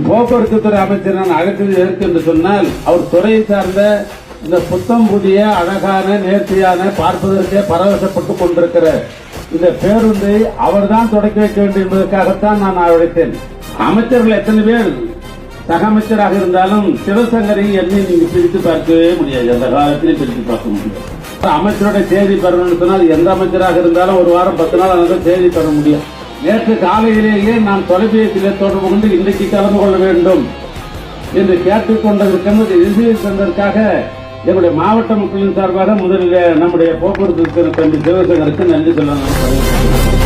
போக்குவரத்து துறை அமைச்சர் நான் அழைத்தது எதற்கு என்று சொன்னால் அவர் துறையை சார்ந்த இந்த புத்தம் புதிய அழகான நேர்த்தியான பார்ப்பதற்கே பரவசப்பட்டுக் கொண்டிருக்கிற இந்த பேருந்தை அவர்தான் தொடக்கி வைக்க வேண்டும் என்பதற்காகத்தான் நான் அழைத்தேன். அமைச்சர்கள் எத்தனை பேர் சக அமைச்சராக இருந்தாலும் சிவசங்கரை என்னை நீங்க பிரித்து பார்க்கவே முடியாது. அந்த காலத்திலே பிரித்து பார்க்க முடியாது. அமைச்சரோட செய்தி பெறணும்னு சொன்னால் எந்த அமைச்சராக இருந்தாலும் ஒரு வாரம் 10 நாள் அந்த செய்தி பெற முடியும். நேற்று காலையிலேயே நான் தொலைபேசியிலே தொடர்பு கொண்டு இன்றைக்கு கலந்து கொள்ள வேண்டும் என்று கேட்டுக்கொண்டிருக்கின்ற இறுதி சென்றதற்காக என்னுடைய மாவட்ட மக்களின் சார்பாக முதலில் நம்முடைய போக்குவரத்து தம்பி சிவசங்கருக்கு நன்றி சொல்ல